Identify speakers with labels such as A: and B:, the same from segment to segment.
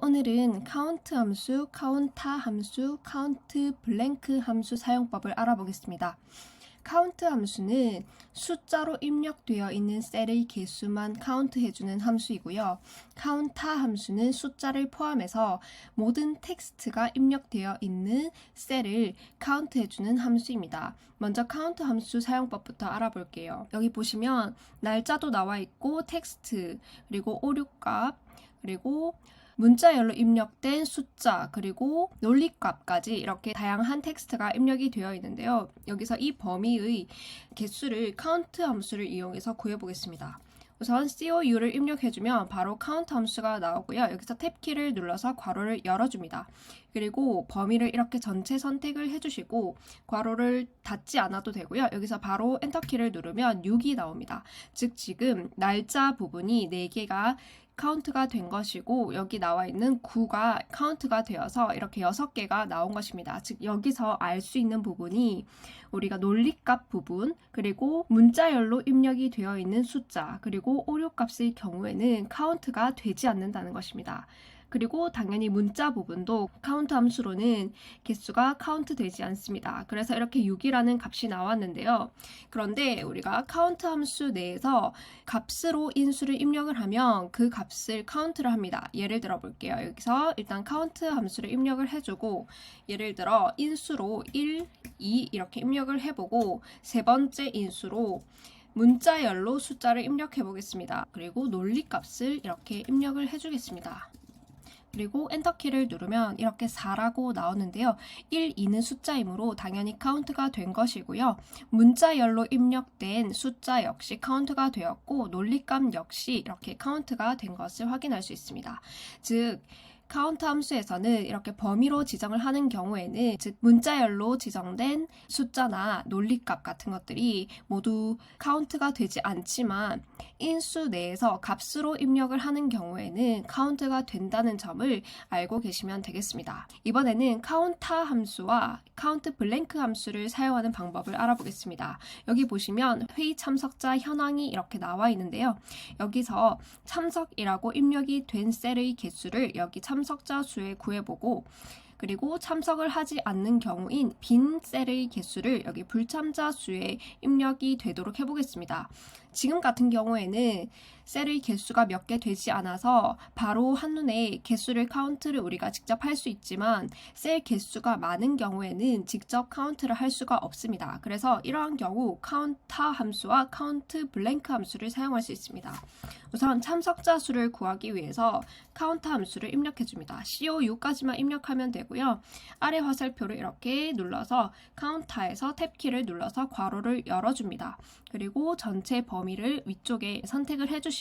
A: 오늘은 카운트 함수, 카운타 함수, 카운트 블랭크 함수 사용법을 알아보겠습니다. 카운트 함수는 숫자로 입력되어 있는 셀의 개수만 카운트해주는 함수이고요. 카운타 함수는 숫자를 포함해서 모든 텍스트가 입력되어 있는 셀을 카운트해주는 함수입니다. 먼저 카운트 함수 사용법부터 알아볼게요. 여기 보시면 날짜도 나와 있고 텍스트, 그리고 오류값, 그리고 문자열로 입력된 숫자, 그리고 논리값까지 이렇게 다양한 텍스트가 입력이 되어 있는데요. 여기서 이 범위의 개수를 카운트 함수를 이용해서 구해보겠습니다. 우선 COU를 입력해주면 바로 카운트 함수가 나오고요. 여기서 탭키를 눌러서 괄호를 열어줍니다. 그리고 범위를 이렇게 전체 선택을 해주시고 괄호를 닫지 않아도 되고요. 여기서 바로 엔터키를 누르면 6이 나옵니다. 즉 지금 날짜 부분이 4개가 카운트가 된 것이고 여기 나와 있는 9가 카운트가 되어서 이렇게 6개가 나온 것입니다. 즉 여기서 알 수 있는 부분이 우리가 논리값 부분, 그리고 문자열로 입력이 되어 있는 숫자, 그리고 오류값의 경우에는 카운트가 되지 않는다는 것입니다. 그리고 당연히 문자 부분도 카운트 함수로는 개수가 카운트 되지 않습니다. 그래서 이렇게 6이라는 값이 나왔는데요. 그런데 우리가 카운트 함수 내에서 값으로 인수를 입력을 하면 그 값을 카운트를 합니다. 예를 들어 볼게요. 여기서 일단 카운트 함수를 입력을 해주고 예를 들어 인수로 1, 2 이렇게 입력을 해보고 세 번째 인수로 문자열로 숫자를 입력해 보겠습니다. 그리고 논리값을 이렇게 입력을 해주겠습니다. 그리고 엔터키를 누르면 이렇게 4라고 나오는데요. 1, 2는 숫자이므로 당연히 카운트가 된 것이고요. 문자열로 입력된 숫자 역시 카운트가 되었고 논리값 역시 이렇게 카운트가 된 것을 확인할 수 있습니다. 즉 카운트 함수에서는 이렇게 범위로 지정을 하는 경우에는 즉 문자열로 지정된 숫자나 논리값 같은 것들이 모두 카운트가 되지 않지만 인수 내에서 값으로 입력을 하는 경우에는 카운트가 된다는 점을 알고 계시면 되겠습니다. 이번에는 카운타 함수와 카운트 블랭크 함수를 사용하는 방법을 알아보겠습니다. 여기 보시면 회의 참석자 현황이 이렇게 나와 있는데요. 여기서 참석이라고 입력이 된 셀의 개수를 여기 참석자 수에 구해보고 그리고 참석을 하지 않는 경우인 빈 셀의 개수를 여기 불참자 수에 입력이 되도록 해보겠습니다. 지금 같은 경우에는 셀의 개수가 몇 개 되지 않아서 바로 한눈에 개수를 카운트를 우리가 직접 할 수 있지만 셀 개수가 많은 경우에는 직접 카운트를 할 수가 없습니다. 그래서 이러한 경우 카운타 함수와 카운트 블랭크 함수를 사용할 수 있습니다. 우선 참석자 수를 구하기 위해서 카운트 함수를 입력해줍니다. COU까지만 입력하면 되고요. 아래 화살표를 이렇게 눌러서 카운타에서 탭키를 눌러서 괄호를 열어줍니다. 그리고 전체 범위를 위쪽에 선택을 해주시고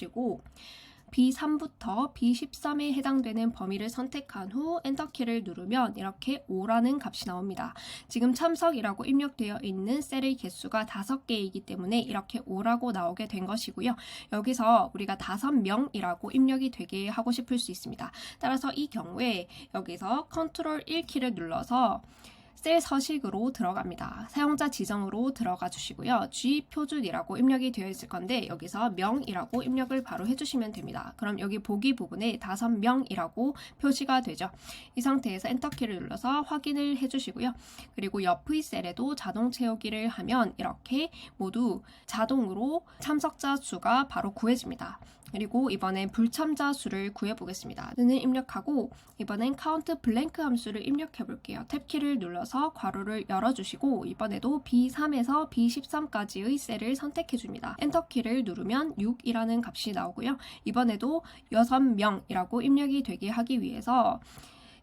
A: B3부터 B13에 해당되는 범위를 선택한 후 엔터키를 누르면 이렇게 5라는 값이 나옵니다. 지금 참석이라고 입력되어 있는 셀의 개수가 5개이기 때문에 이렇게 5라고 나오게 된 것이고요. 여기서 우리가 5명이라고 입력이 되게 하고 싶을 수 있습니다. 따라서 이 경우에 여기서 컨트롤 1키를 눌러서 셀 서식으로 들어갑니다. 사용자 지정으로 들어가 주시고요. G 표준이라고 입력이 되어 있을 건데 여기서 명이라고 입력을 바로 해주시면 됩니다. 그럼 여기 보기 부분에 5명이라고 표시가 되죠. 이 상태에서 엔터키를 눌러서 확인을 해주시고요. 그리고 옆의 셀에도 자동 채우기를 하면 이렇게 모두 자동으로 참석자 수가 바로 구해집니다. 그리고 이번엔 불참자 수를 구해보겠습니다. 는 입력하고 이번엔 카운트 블랭크 함수를 입력해 볼게요. 탭키를 눌러서 괄호를 열어주시고 이번에도 B3에서 B13까지의 셀을 선택해 줍니다. 엔터키를 누르면 6이라는 값이 나오고요. 이번에도 6명이라고 입력이 되게 하기 위해서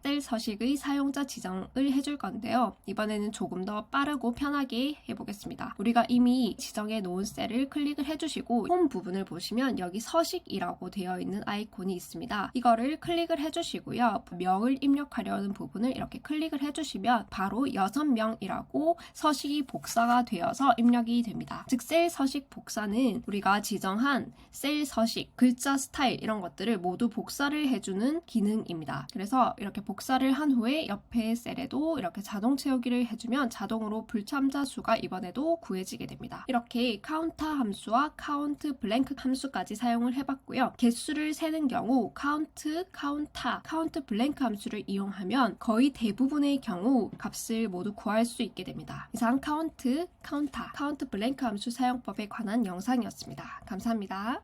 A: 셀 서식의 사용자 지정을 해줄 건데요. 이번에는 조금 더 빠르고 편하게 해보겠습니다. 우리가 이미 지정해 놓은 셀을 클릭을 해주시고 홈 부분을 보시면 여기 서식이라고 되어 있는 아이콘이 있습니다. 이거를 클릭을 해주시고요. 명을 입력하려는 부분을 이렇게 클릭을 해주시면 바로 6명이라고 서식이 복사가 되어서 입력이 됩니다. 즉 셀 서식 복사는 우리가 지정한 셀 서식, 글자 스타일 이런 것들을 모두 복사를 해주는 기능입니다. 그래서 이렇게 복사를 한 후에 옆에 셀에도 이렇게 자동 채우기를 해주면 자동으로 불참자 수가 이번에도 구해지게 됩니다. 이렇게 count 함수와 count blank 함수까지 사용을 해봤고요. 개수를 세는 경우 count, count blank 함수를 이용하면 거의 대부분의 경우 값을 모두 구할 수 있게 됩니다. 이상 count blank 함수 사용법에 관한 영상이었습니다. 감사합니다.